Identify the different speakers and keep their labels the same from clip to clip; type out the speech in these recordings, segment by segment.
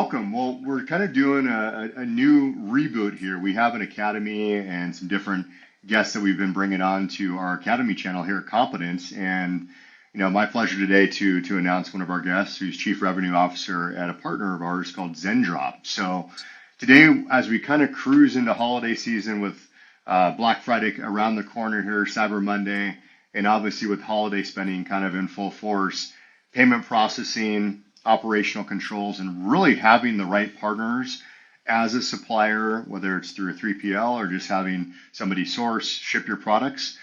Speaker 1: welcome. Well, we're kind of doing a new reboot here. We have an academy and some different guests that we've been bringing on to our academy channel here at Competence. And my pleasure today to announce one of our guests, who's Chief Revenue Officer at a partner of ours called Zendrop. So today, as we kind of cruise into holiday season with Black Friday around the corner here, Cyber Monday, and obviously with holiday spending kind of in full force, payment processing, operational controls, and really having the right partners as a supplier, whether it's through a 3PL or just having somebody source, ship your products,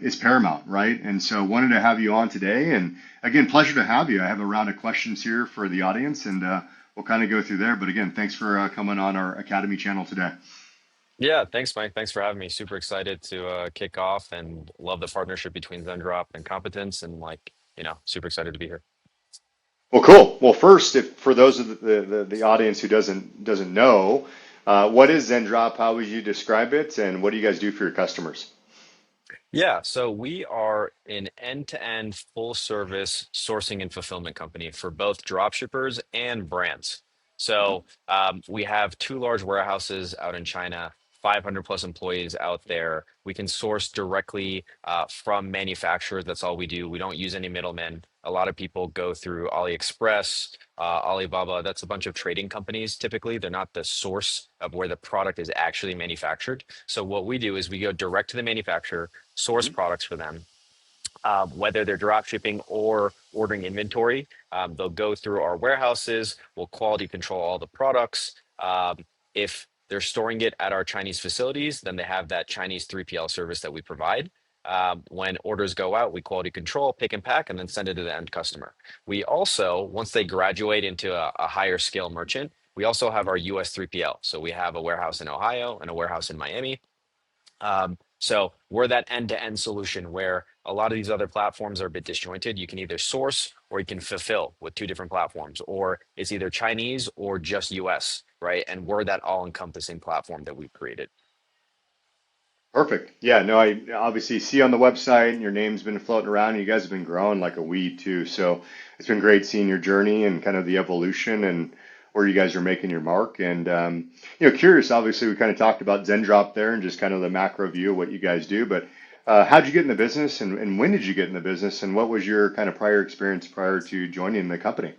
Speaker 1: is paramount, right? And so wanted to have you on today. And again, pleasure to have you. I have a round of questions here for the audience, and we'll kind of go through there. But again, thanks for coming on our Academy channel today.
Speaker 2: Yeah, thanks, Mike. Thanks for having me. Super excited to kick off and love the partnership between Zendrop and Competence and super excited to be here.
Speaker 1: Well, cool. Well, first, if for those of the audience who doesn't know, what is Zendrop? How would you describe it, and what do you guys do for your customers?
Speaker 2: Yeah, so we are an end-to-end full service sourcing and fulfillment company for both dropshippers and brands.
Speaker 1: Mhm.
Speaker 2: So we have two large warehouses out in China, 500 plus employees out there. We can source directly from manufacturers. That's all we do. We don't use any middlemen. A lot of people go through AliExpress, Alibaba. That's a bunch of trading companies typically. They're not the source of where the product is actually manufactured. So what we do is we go direct to the manufacturer, source
Speaker 1: Mhm.
Speaker 2: products for them, whether they're drop shipping or ordering inventory. They'll go through our warehouses. We'll quality control all the products. If they're storing it at our Chinese facilities, then they have that Chinese 3PL service that we provide. When orders go out, we quality control, pick and pack, and then send it to the end customer. We also, once they graduate into a higher scale merchant, we also have our US 3PL. So we have a warehouse in Ohio and a warehouse in Miami. So we're that end-to-end solution where a lot of these other platforms are a bit disjointed. You can either source or you can fulfill with two different platforms, or it's either Chinese or just US, right? And we're that all-encompassing platform that we've created.
Speaker 1: Perfect. Yeah, no, I obviously see on the website and your name's been floating around. You guys have been growing like a weed too. So it's been great seeing your journey and kind of the evolution and where you guys are making your mark. And curious. Obviously, we kind of talked about Zendrop there and just kind of the macro view of what you guys do. But how'd you get in the business, and when did you get in the business, and what was your kind of prior experience prior to joining the company?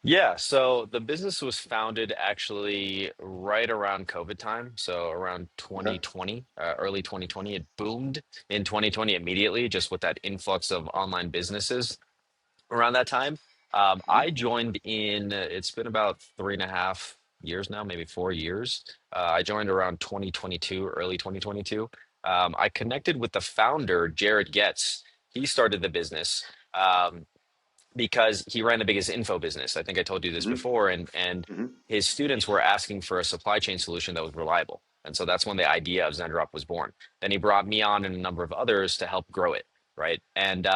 Speaker 2: Yeah, so the business was founded actually right around COVID time. So around
Speaker 1: Okay.
Speaker 2: 2020, early 2020, it boomed in 2020 immediately, just with that influx of online businesses around that time.
Speaker 1: Mhm.
Speaker 2: I joined it's been about 3.5 years now, maybe 4 years. I joined around 2022, early 2022. I connected with the founder, Jared Getz. He started the business because he ran the biggest info business. I think I told you this
Speaker 1: Mhm.
Speaker 2: before, and
Speaker 1: Mhm.
Speaker 2: his students were asking for a supply chain solution that was reliable. And so that's when the idea of Zendrop was born. Then he brought me on and a number of others to help grow it, right? And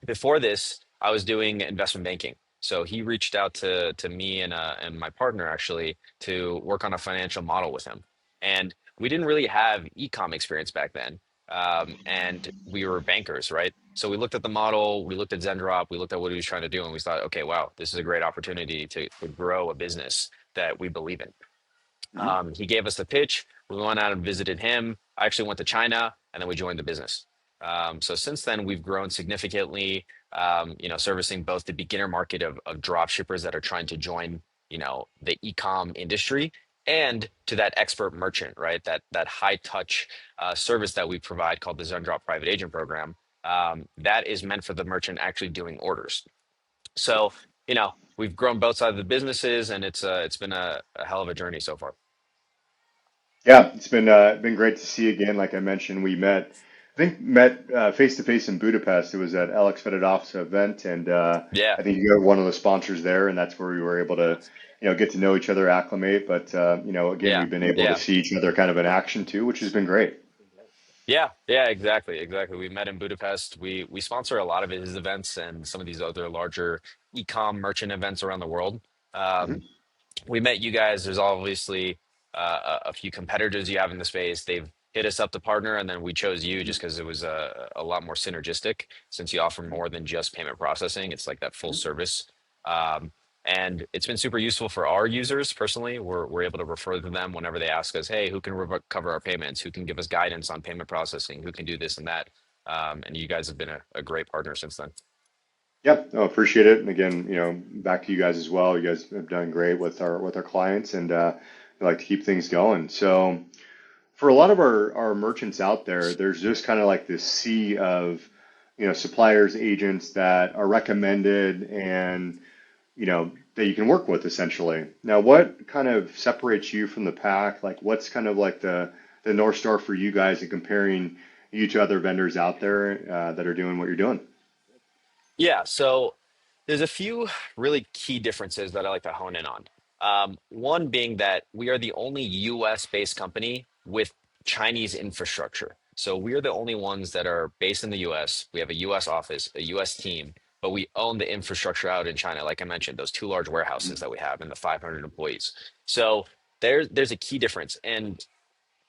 Speaker 2: before this, I was doing investment banking. So he reached out to me and my partner actually to work on a financial model with him. And we didn't really have ecom experience back then. And we were bankers, right? So we looked at the model, we looked at Zendrop, we looked at what he was trying to do, and we thought, okay, wow, this is a great opportunity to grow a business that we believe in.
Speaker 1: Mhm.
Speaker 2: He gave us the pitch. We went out and visited him. I actually went to China, and then we joined the business. So since then, we've grown significantly. Servicing both the beginner market of drop shippers that are trying to join, the ecom industry, and to that expert merchant, right? That high touch service that we provide called the Zendrop Private Agent Program. That is meant for the merchant actually doing orders. So, we've grown both sides of the businesses, and it's been a hell of a journey so far.
Speaker 1: Yeah, it's been great to see you again. Like I mentioned, we met face to face in Budapest. It was at Alex Fedotov's event, and
Speaker 2: Yeah.
Speaker 1: I think you were one of the sponsors there, and that's where we were able to, get to know each other, acclimate. But again,
Speaker 2: Yeah,
Speaker 1: we've been able to
Speaker 2: yeah,
Speaker 1: see each other kind of in action too, which has been great.
Speaker 2: yeah, exactly, exactly. We met in Budapest. We sponsor a lot of his events and some of these other larger e-com merchant events around the world. Um,
Speaker 1: Hmm.
Speaker 2: we met you guys. There's obviously a few competitors you have in the space. They've hit us up to partner, and then we chose you just because it was a lot more synergistic since you offer more than just payment processing. It's like that full
Speaker 1: Hmm.
Speaker 2: service. Um, And it's been super useful for our users personally. We're able to refer to them whenever they ask us, hey, who can cover our payments? Who can give us guidance on payment processing? Who can do this and that? And you guys have been a great partner since then.
Speaker 1: Yep, no, appreciate it. And again, back to you guys as well. You guys have done great with our clients, and we like to keep things going. So for a lot of our merchants out there, there's just kind of like this sea of suppliers, agents that are recommended and that you can work with essentially. Now, what kind of separates you from the pack? Like, what's kind of like the North Star for you guys in comparing you to other vendors out there that are doing what you're doing?
Speaker 2: Yeah, so there's a few really key differences that I like to hone in on. One being that we are the only US based company with Chinese infrastructure. So we are the only ones that are based in the US. We have a US office, a US team, but we own the infrastructure out in China. Like I mentioned, those two large warehouses that we have and the 500 employees. So there's a key difference. And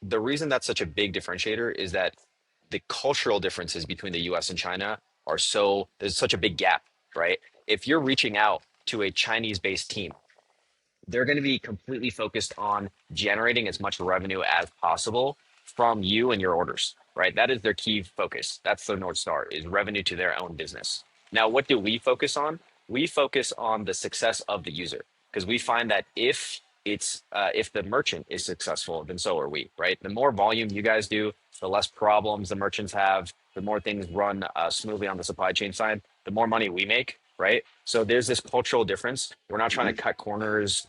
Speaker 2: the reason that's such a big differentiator is that the cultural differences between the US and China are so, there's such a big gap, right? If you're reaching out to a Chinese based team, they're going to be completely focused on generating as much revenue as possible from you and your orders, right? That is their key focus. That's their North Star is revenue to their own business. Now, what do we focus on? We focus on the success of the user because we find that if the merchant is successful, then so are we, right? The more volume you guys do, the less problems the merchants have, the more things run smoothly on the supply chain side, the more money we make, right? So there's this cultural difference. We're not trying to
Speaker 1: Hmm.
Speaker 2: cut corners,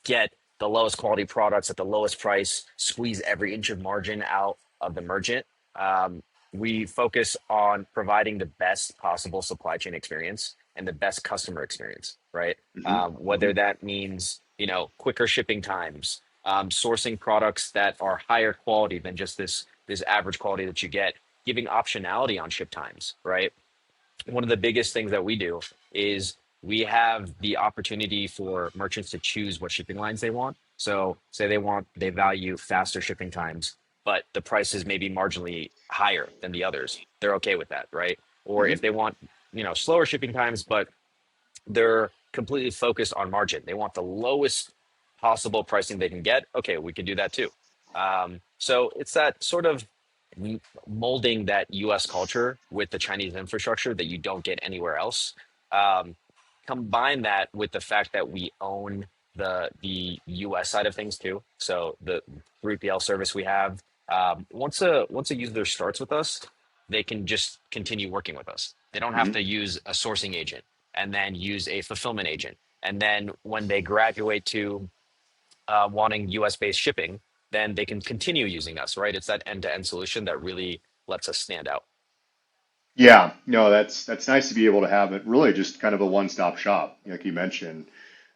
Speaker 2: get the lowest quality products at the lowest price, squeeze every inch of margin out of the merchant. Um, we focus on providing the best possible supply chain experience and the best customer experience, right?
Speaker 1: Hmm.
Speaker 2: Whether that means quicker shipping times, sourcing products that are higher quality than just this average quality that you get, giving optionality on ship times, right? One of the biggest things that we do is we have the opportunity for merchants to choose what shipping lines they want. So say they value faster shipping times, but the price is maybe marginally higher than the others. They're okay with that, right? Or if
Speaker 1: Hmm.
Speaker 2: they want, slower shipping times, but they're completely focused on margin. They want the lowest possible pricing they can get. Okay, we can do that too. So it's that sort of molding that US culture with the Chinese infrastructure that you don't get anywhere else. Um, Combine that with the fact that we own the US side of things too. So the 3PL service we have, once a user starts with us, they can just continue working with us. They don't have
Speaker 1: Hmm.
Speaker 2: to use a sourcing agent and then use a fulfillment agent. And then when they graduate to wanting US based shipping, then they can continue using us, right? It's that end to end solution that really lets us stand out.
Speaker 1: Yeah, no, that's nice to be able to have it really just kind of a one-stop shop, like you mentioned,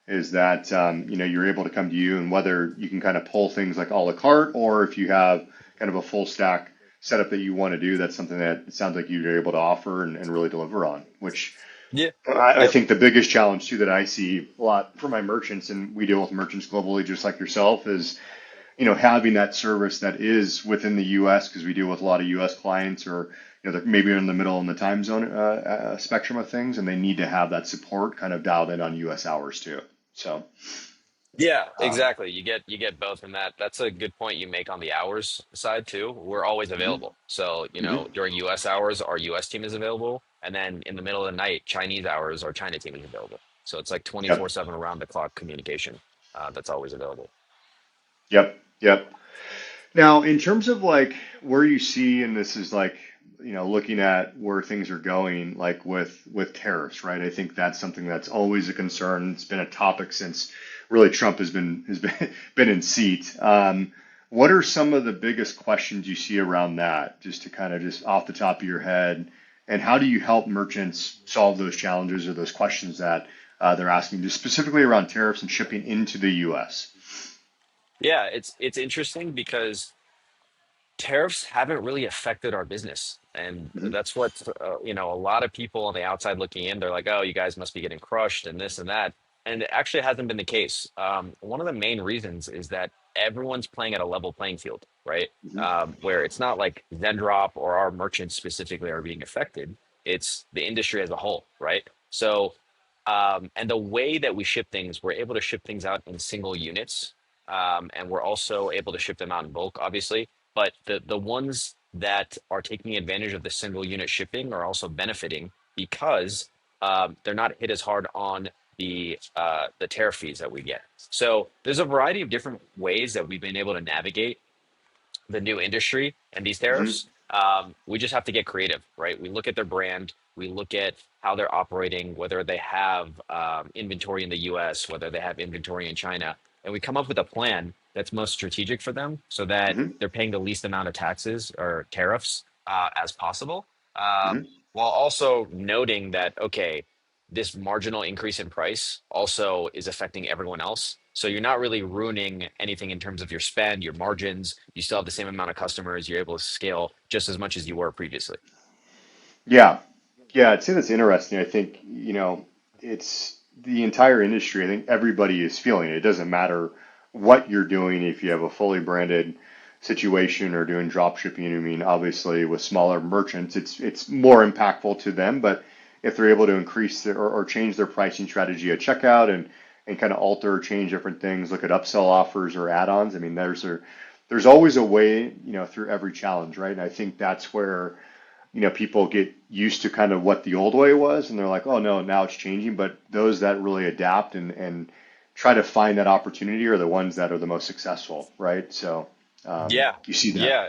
Speaker 1: is that you're able to come to you and whether you can kind of pull things like a la carte or if you have kind of a full stack setup that you want to do, that's something that it sounds like you're able to offer and really deliver on, which
Speaker 2: Yeah.
Speaker 1: I
Speaker 2: Yep.
Speaker 1: think the biggest challenge too that I see a lot for my merchants, and we deal with merchants globally just like yourself, is having that service that is within the U.S. because we deal with a lot of U.S. clients or they're maybe in the middle in the time zone spectrum of things, and they need to have that support kind of dialed in on U.S. hours too. So,
Speaker 2: Yeah,
Speaker 1: um,
Speaker 2: exactly. You get both in that. That's a good point you make on the hours side too. We're always
Speaker 1: mhm,
Speaker 2: available. So,
Speaker 1: mhm.
Speaker 2: during US hours, our US team is available. And then in the middle of the night, Chinese hours, our China team is available. So it's like
Speaker 1: Yep,
Speaker 2: 24/7 around the clock communication that's always available.
Speaker 1: yep, yep. Now, in terms of like where you see, and this is like, looking at where things are going, like with tariffs, right? I think that's something that's always a concern. It's been a topic since really Trump has been been in seat. What are some of the biggest questions you see around that, just to kind of just off the top of your head, and how do you help merchants solve those challenges or those questions that they're asking, just specifically around tariffs and shipping into the U.S.?
Speaker 2: Yeah, it's interesting because tariffs haven't really affected our business. And
Speaker 1: Hmm.
Speaker 2: that's what, a lot of people on the outside looking in, they're like, oh, you guys must be getting crushed and this and that. And it actually hasn't been the case. One of the main reasons is that everyone's playing at a level playing field, right?
Speaker 1: Hmm.
Speaker 2: Where it's not like Zendrop or our merchants specifically are being affected. It's the industry as a whole, right? So And the way that we ship things, we're able to ship things out in single units, and we're also able to ship them out in bulk, obviously. But the ones that are taking advantage of the single unit shipping are also benefiting because they're not hit as hard on the tariff fees that we get. So there's a variety of different ways that we've been able to navigate the new industry and these
Speaker 1: Hmm.
Speaker 2: tariffs. We just have to get creative, right? We look at their brand, we look at how they're operating, whether they have inventory in the US, whether they have inventory in China, and we come up with a plan that's most strategic for them so that
Speaker 1: Hmm.
Speaker 2: they're paying the least amount of taxes or tariffs as possible,
Speaker 1: Hmm.
Speaker 2: while also noting that, okay, this marginal increase in price also is affecting everyone else. So you're not really ruining anything in terms of your spend, your margins. You still have the same amount of customers. You're able to scale just as much as you were previously.
Speaker 1: Yeah. Yeah, I'd say that's interesting. I think, it's the entire industry. I think everybody is feeling it. It doesn't matter what you're doing, if you have a fully branded situation or doing drop shipping. I mean, obviously with smaller merchants, it's more impactful to them, but if they're able to increase or change their pricing strategy at checkout and kind of alter or change different things, look at upsell offers or add-ons. I mean, there's always a way, through every challenge, right? And I think that's where people get used to kind of what the old way was, and they're like, oh no, now it's changing. But those that really adapt and try to find that opportunity are the ones that are the most successful, right? So
Speaker 2: Yeah,
Speaker 1: you see that.
Speaker 2: yeah,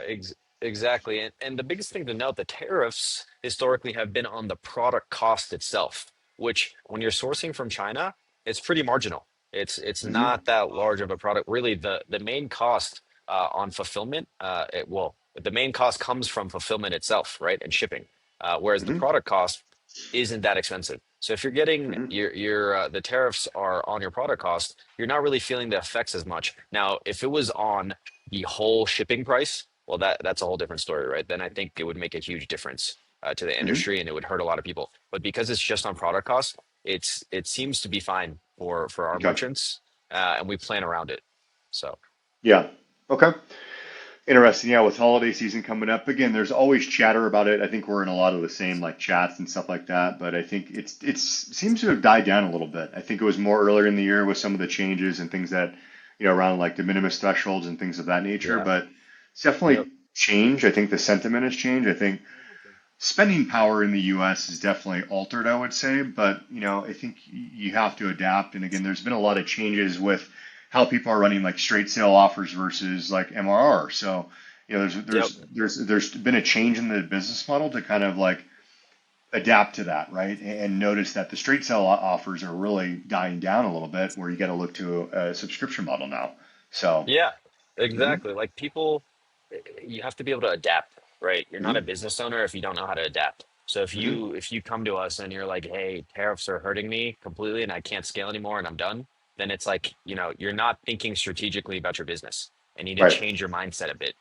Speaker 2: exactly. And the biggest thing to note, the tariffs historically have been on the product cost itself, which when you're sourcing from China, it's pretty marginal. It's
Speaker 1: Hmm.
Speaker 2: not that large of a product. Really, the main cost on fulfillment, the main cost comes from fulfillment itself, right, and shipping. Whereas the
Speaker 1: Hmm.
Speaker 2: product cost isn't that expensive. So if you're getting
Speaker 1: Hmm.
Speaker 2: the tariffs are on your product cost, you're not really feeling the effects as much. Now, if it was on the whole shipping price, well, that's a whole different story, right? Then I think it would make a huge difference to the
Speaker 1: Hmm.
Speaker 2: industry, and it would hurt a lot of people. But because it's just on product cost, it seems to be fine for our
Speaker 1: Okay.
Speaker 2: merchants, and we plan around it. So
Speaker 1: Yeah. Okay. Interesting. Yeah, with holiday season coming up again, there's always chatter about it. I think we're in a lot of the same like chats and stuff like that, but I think it's seems to have died down a little bit. I think it was more earlier in the year with some of the changes and things that, around like de minimis thresholds and things of that nature,
Speaker 2: yeah,
Speaker 1: but it's
Speaker 2: yep,
Speaker 1: definitely changed. I think the sentiment has changed. I think spending power in the US is definitely altered, I would say, but I think you have to adapt. And again, there's been a lot of changes with how people are running like straight sale offers versus like MRR. So,
Speaker 2: yep.
Speaker 1: there's been a change in the business model to kind of like adapt to that, right? And notice that the straight sale offers are really dying down a little bit, where you got to look to a subscription model now. So,
Speaker 2: Yeah,
Speaker 1: mhm.
Speaker 2: exactly. Like people, you have to be able to adapt, right? You're not a
Speaker 1: Mhm.
Speaker 2: business owner if you don't know how to adapt. So if
Speaker 1: Mhm.
Speaker 2: you come to us and you're like, "Hey, tariffs are hurting me completely and I can't scale anymore and I'm done," then it's like, you're not thinking strategically about your business and you need to
Speaker 1: Right.
Speaker 2: change your mindset a bit.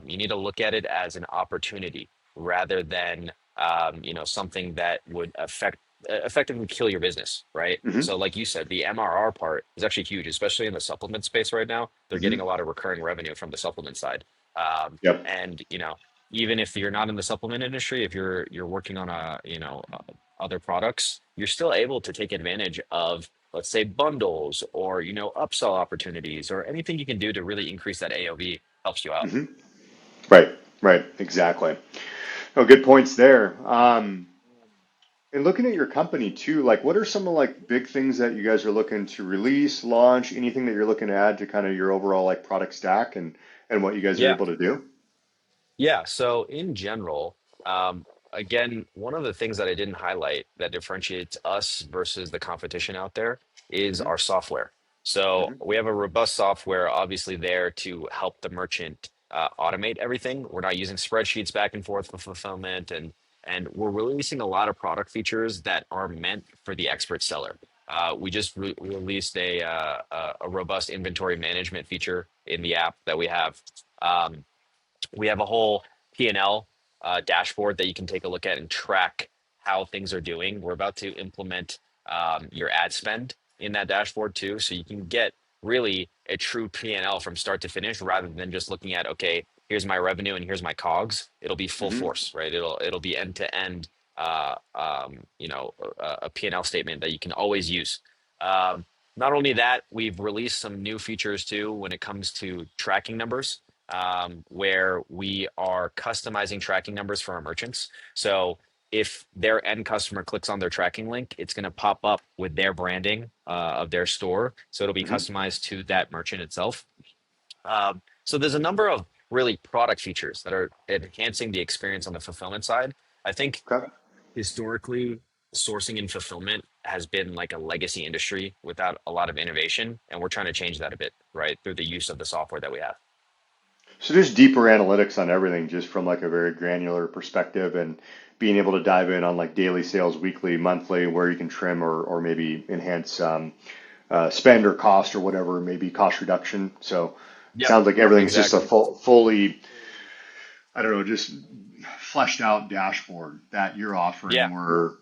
Speaker 2: You need to look at it as an opportunity rather than something that would effectively kill your business, right?
Speaker 1: Mhm.
Speaker 2: So, like you said, the MRR part is actually huge, especially in the supplement space right now. They're getting a
Speaker 1: Mhm.
Speaker 2: lot of recurring revenue from the supplement side,
Speaker 1: Yep.
Speaker 2: and even if you're not in the supplement industry, if you're working on other products, you're still able to take advantage of, let's say, bundles or upsell opportunities or anything you can do to really increase that AOV helps you out.
Speaker 1: Mhm. Right. Right. Exactly. Oh, good points there. And looking at your company too, like what are some of like big things that you guys are looking to release, launch, anything that you're looking to add to kind of your overall like product stack and what you guys are
Speaker 2: Yeah.
Speaker 1: able to do?
Speaker 2: Yeah. So in general, again, one of the things that I didn't highlight that differentiates us versus the competition out there is
Speaker 1: Hmm.
Speaker 2: our software. So
Speaker 1: Hmm.
Speaker 2: we have a robust software, obviously there to help the merchant automate everything. We're not using spreadsheets back and forth for fulfillment, and we're releasing a lot of product features that are meant for the expert seller. We just released a robust inventory management feature in the app that we have. Um, we have a whole P&L dashboard that you can take a look at and track how things are doing. We're about to implement your ad spend in that dashboard too, so you can get really a true P&L from start to finish rather than just looking at, okay, here's my revenue and here's my COGS. It'll be full
Speaker 1: Hmm.
Speaker 2: force, right? It'll be end to end. a P&L statement that you can always use. Um, Not only that, we've released some new features too when it comes to tracking numbers, where we are customizing tracking numbers for our merchants. So if their end customer clicks on their tracking link, it's going to pop up with their branding of their store. So it'll be
Speaker 1: Hmm.
Speaker 2: customized to that merchant itself. So there's a number of really product features that are enhancing the experience on the fulfillment side. I think
Speaker 1: Okay.
Speaker 2: historically, sourcing and fulfillment has been like a legacy industry without a lot of innovation, and we're trying to change that a bit, right, through the use of the software that we have.
Speaker 1: So just deeper analytics on everything, just from like a very granular perspective, and being able to dive in on like daily sales, weekly, monthly, where you can trim or maybe enhance spend or cost or whatever, maybe cost reduction. So it
Speaker 2: Yep,
Speaker 1: sounds like everything's just a
Speaker 2: exactly.
Speaker 1: fully, I don't know, just fleshed out dashboard that you're
Speaker 2: Yeah,
Speaker 1: offering where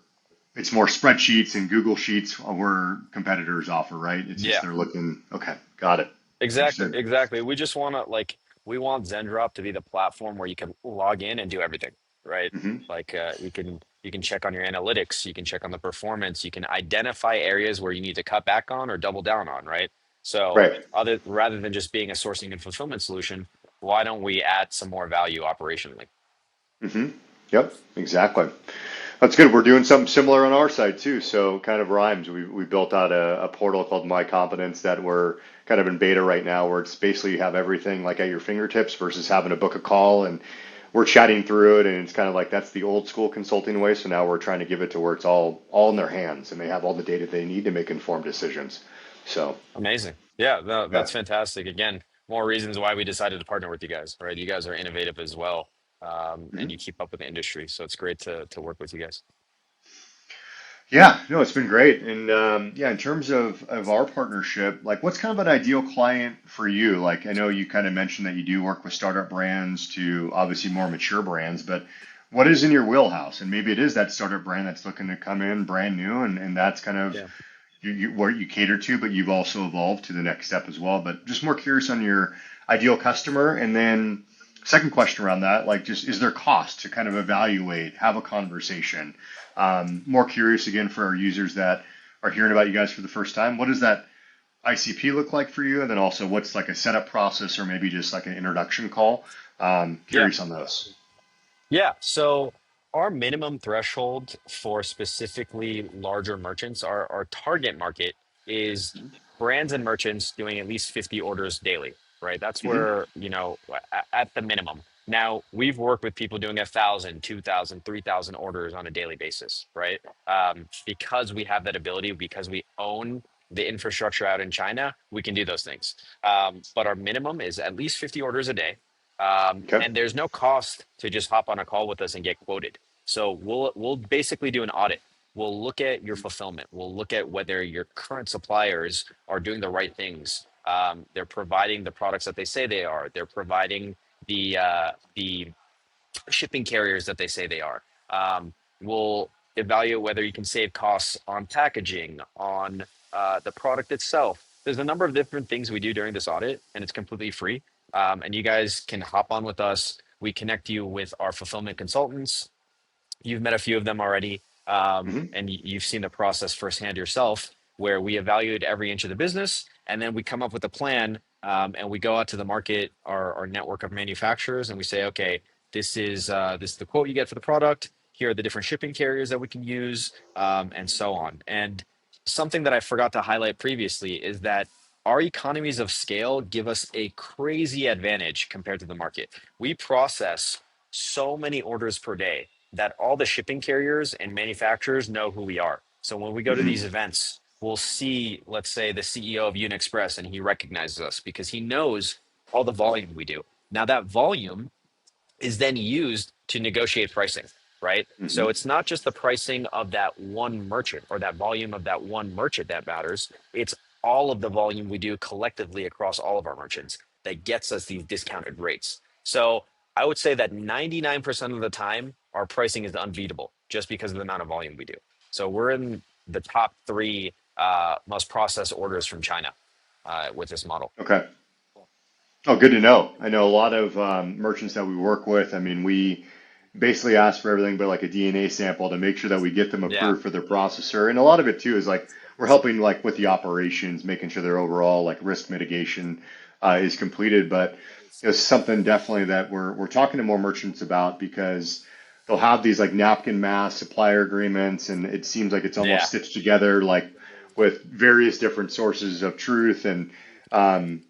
Speaker 1: it's more spreadsheets and Google Sheets where competitors offer, right? It's just
Speaker 2: yeah.
Speaker 1: they're looking, okay, got it.
Speaker 2: Exactly,
Speaker 1: Understood.
Speaker 2: exactly. We just want to like we want Zendrop to be the platform where you can log in and do everything, right?
Speaker 1: Hmm.
Speaker 2: Like you can check on your analytics, you can check on the performance, you can identify areas where you need to cut back on or double down on, right? So
Speaker 1: Right.
Speaker 2: other rather than just being a sourcing and fulfillment solution, why don't we add some more value operationally?
Speaker 1: Hmm. Yep, exactly. That's good. We're doing something similar on our side too. So kind of rhymes. We built out a portal called My Competence that we're kind of in beta right now, where it's basically you have everything like at your fingertips versus having to book a call, and we're chatting through it, and it's kind of like that's the old school consulting way. So now we're trying to give it to where it's all in their hands and they have all the data they need to make informed decisions. So
Speaker 2: Amazing. Yeah, no,
Speaker 1: yeah.
Speaker 2: that's fantastic. Again, more reasons why we decided to partner with you guys, right? You guys are innovative as well, and
Speaker 1: Mhm.
Speaker 2: you keep up with the industry. So it's great to work with you guys.
Speaker 1: Yeah, no, it's been great. And yeah, in terms of our partnership, like what's kind of an ideal client for you? Like I know you kind of mentioned that you do work with startup brands to obviously more mature brands, but what is in your wheelhouse? And maybe it is that startup brand that's looking to come in brand new and that's kind of
Speaker 2: Yeah.
Speaker 1: where you cater to, but you've also evolved to the next step as well. But just more curious on your ideal customer. And then second question around that, like just is there cost to kind of evaluate, have a conversation? More curious again for our users that are hearing about you guys for the first time. What does that ICP look like for you? And then also what's like a setup process or maybe just like an introduction call?
Speaker 2: Yeah.
Speaker 1: Curious on those.
Speaker 2: Yeah. So our minimum threshold for specifically larger merchants, our target market is brands and merchants doing at least 50 orders daily, right? That's
Speaker 1: Hmm.
Speaker 2: where, at the minimum. Now, we've worked with people doing 1,000, 2,000, 3,000 orders on a daily basis, right? Because we have that ability, because we own the infrastructure out in China, we can do those things. But our minimum is at least 50 orders a day,
Speaker 1: Okay.
Speaker 2: and there's no cost to just hop on a call with us and get quoted. So we'll basically do an audit. We'll look at your fulfillment. We'll look at whether your current suppliers are doing the right things. They're providing the products that they say they are. They're providing the shipping carriers that they say they are. We'll evaluate whether you can save costs on packaging, on the product itself. There's a number of different things we do during this audit, and it's completely free. And you guys can hop on with us. We connect you with our fulfillment consultants. You've met a few of them already,
Speaker 1: Hmm.
Speaker 2: and you've seen the process firsthand yourself, where we evaluate every inch of the business, and then we come up with a plan, and we go out to the market, our network of manufacturers, and we say, okay, this is the quote you get for the product. Here are the different shipping carriers that we can use, and so on. And something that I forgot to highlight previously is that our economies of scale give us a crazy advantage compared to the market. We process so many orders per day that all the shipping carriers and manufacturers know who we are. So when we go to these
Speaker 1: Hmm.
Speaker 2: events, we'll see, let's say, the CEO of Unexpress, and he recognizes us because he knows all the volume we do. Now, that volume is then used to negotiate pricing, right? So
Speaker 1: Hmm.
Speaker 2: it's not just the pricing of that one merchant or that volume of that one merchant that matters. It's all of the volume we do collectively across all of our merchants that gets us these discounted rates. So I would say that 99% of the time, our pricing is unbeatable just because of the amount of volume we do. So we're in the top three most processed orders from China with this model.
Speaker 1: Okay. Oh, good to know. I know a lot of merchants that we work with. I mean, we basically ask for everything but like a DNA sample to make sure that we get them
Speaker 2: Yeah.
Speaker 1: approved for their processor. And a lot of it too is like we're helping like with the operations, making sure their overall like risk mitigation is completed. But it's something definitely that we're talking to more merchants about because they'll have these like napkin mass supplier agreements, and it seems like it's almost
Speaker 2: Yeah.
Speaker 1: stitched together like with various different sources of truth. And um,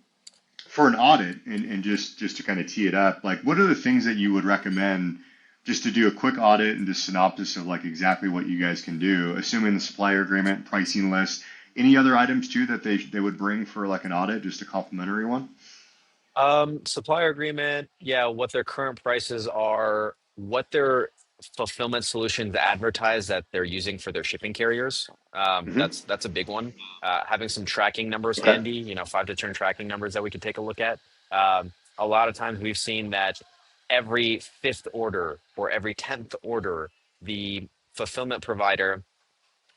Speaker 1: for an audit, and just to kind of tee it up, like what are the things that you would recommend just to do a quick audit and just synopsis of like exactly what you guys can do, assuming the supplier agreement, pricing list, any other items too that they would bring for like an audit, just a complimentary one?
Speaker 2: Supplier agreement, yeah, what their current prices are, what their fulfillment solutions advertise that they're using for their shipping carriers.
Speaker 1: Hmm.
Speaker 2: That's a big one. Having some tracking numbers
Speaker 1: Okay.
Speaker 2: handy, 5 to 10 tracking numbers that we could take a look at. A lot of times we've seen that every fifth order or every 10th order, the fulfillment provider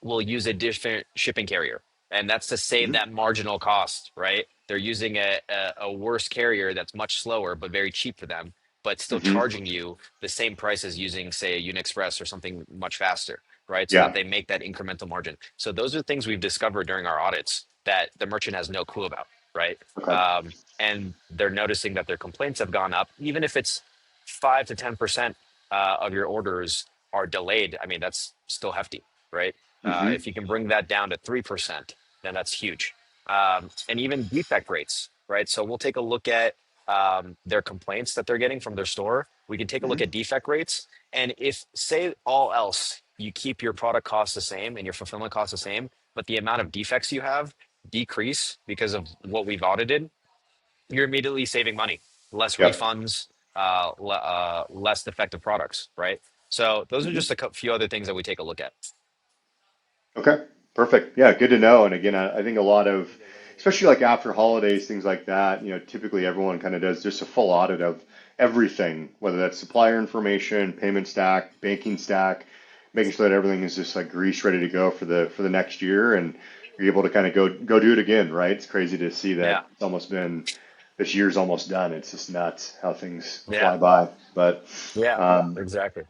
Speaker 2: will use a different shipping carrier. And that's to save
Speaker 1: Hmm.
Speaker 2: that marginal cost, right? They're using a worse carrier that's much slower, but very cheap for them, but still
Speaker 1: Hmm.
Speaker 2: charging you the same price as using, say, a Unexpress or something much faster, right? So that
Speaker 1: Yeah.
Speaker 2: they make that incremental margin. So those are things we've discovered during our audits that the merchant has no clue about, right?
Speaker 1: Okay.
Speaker 2: And they're noticing that their complaints have gone up, even if it's 5 to 10% of your orders are delayed. I mean, that's still hefty, right?
Speaker 1: Hmm.
Speaker 2: If you can bring that down to 3%, then that's huge. And even defect rates, right? So we'll take a look at their complaints that they're getting from their store. We can take a look
Speaker 1: Hmm.
Speaker 2: at defect rates. And if, say, all else, you keep your product costs the same and your fulfillment costs the same, but the amount of defects you have decrease because of what we've audited, you're immediately saving money, less
Speaker 1: Yep.
Speaker 2: refunds, less defective products, right? So those are
Speaker 1: Hmm.
Speaker 2: just a few other things that we take a look at.
Speaker 1: Okay, perfect. Yeah, good to know. And again, I think a lot of, especially like after holidays, things like that, typically everyone kind of does just a full audit of everything, whether that's supplier information, payment stack, banking stack, making sure that everything is just like grease ready to go for the next year, and you're able to kind of go do it again, right? It's crazy to see
Speaker 2: Yeah.
Speaker 1: that it's almost been this year's almost done. It's just nuts how things
Speaker 2: Yeah.
Speaker 1: fly by. But
Speaker 2: Yeah,
Speaker 1: um,
Speaker 2: exactly.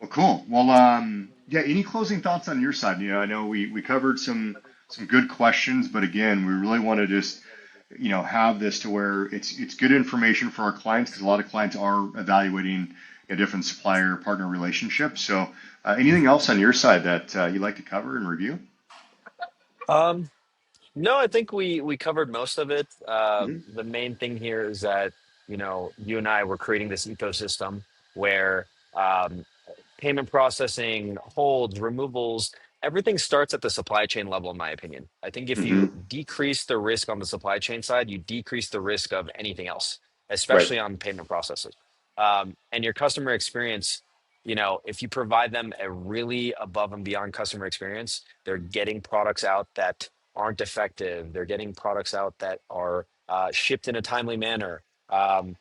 Speaker 1: well, cool. Well, yeah. Any closing thoughts on your side? I know we covered some good questions, but again, we really want to just have this to where it's good information for our clients because a lot of clients are evaluating different supplier partner relationships. So, anything else on your side that you'd like to cover and review?
Speaker 2: Um, no, I think we covered most of it.
Speaker 1: Hmm.
Speaker 2: The main thing here is that you and I were creating this ecosystem where um, payment processing, holds, removals, everything starts at the supply chain level, in my opinion. I think if you
Speaker 1: Hmm.
Speaker 2: decrease the risk on the supply chain side, you decrease the risk of anything else,
Speaker 1: Right.
Speaker 2: especially on payment processes. And your customer experience, if you provide them a really above and beyond customer experience, they're getting products out that aren't defective. They're getting products out that are shipped in a timely manner. Um,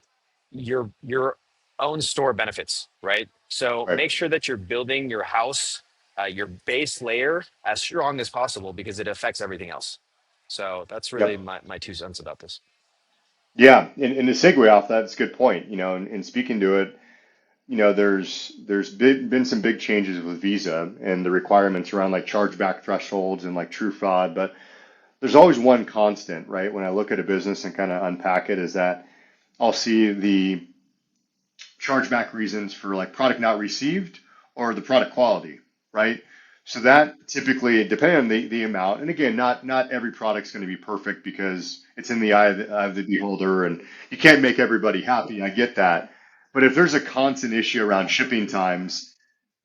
Speaker 2: your own store benefits, right? So
Speaker 1: Right.
Speaker 2: make sure that you're building your house, your base layer as strong as possible because it affects everything else. So that's really
Speaker 1: Yep.
Speaker 2: my 2 cents about this.
Speaker 1: Yeah. And to segue off that, it's a good point. And speaking to it. There's been some big changes with Visa and the requirements around like chargeback thresholds and like true fraud, but there's always one constant, right? When I look at a business and kind of unpack it, is that I'll see the chargeback reasons for like product not received or the product quality, right? So that typically, depending on the amount, and again, not every product's going to be perfect because it's in the eye of the beholder, and you can't make everybody happy. I get that, but if there's a constant issue around shipping times,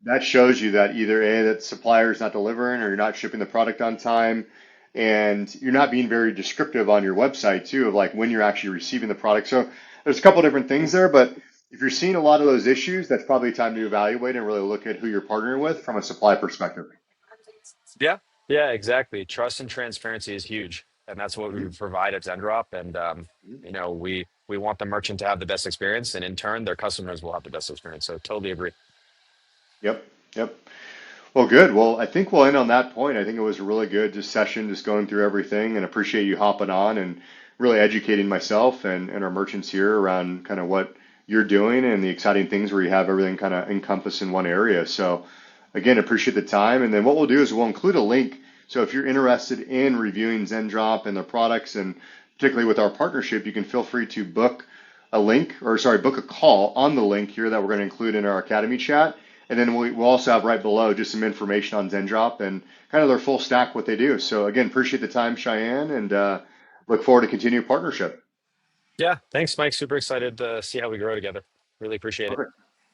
Speaker 1: that shows you that either A, that supplier is not delivering or you're not shipping the product on time, and you're not being very descriptive on your website too of like when you're actually receiving the product. So there's a couple different things there, but if you're seeing a lot of those issues, that's probably time to evaluate and really look at who you're partnering with from a supply perspective.
Speaker 2: Yeah, yeah, exactly. Trust and transparency is huge, and that's what we
Speaker 1: Mhm.
Speaker 2: provide at Zendrop. And
Speaker 1: Mhm.
Speaker 2: we want the merchant to have the best experience, and in turn, their customers will have the best experience. So totally agree.
Speaker 1: Yep. Yep. Well, good. Well, I think we'll end on that point. I think it was a really good just session, just going through everything, and appreciate you hopping on and really educating myself and our merchants here around kind of what you're doing and the exciting things where you have everything kind of encompassed in one area. So again, appreciate the time. And then what we'll do is we'll include a link. So if you're interested in reviewing Zendrop and their products, and particularly with our partnership, you can feel free to book a link, or sorry, book a call on the link here that we're going to include in our Academy chat. And then we'll also have right below just some information on Zendrop and kind of their full stack, what they do. So again, appreciate the time, Cheyenne, and look forward to continued partnership.
Speaker 2: Yeah, thanks, Mike. Super excited to see how we grow together. Really appreciate it.
Speaker 1: Perfect.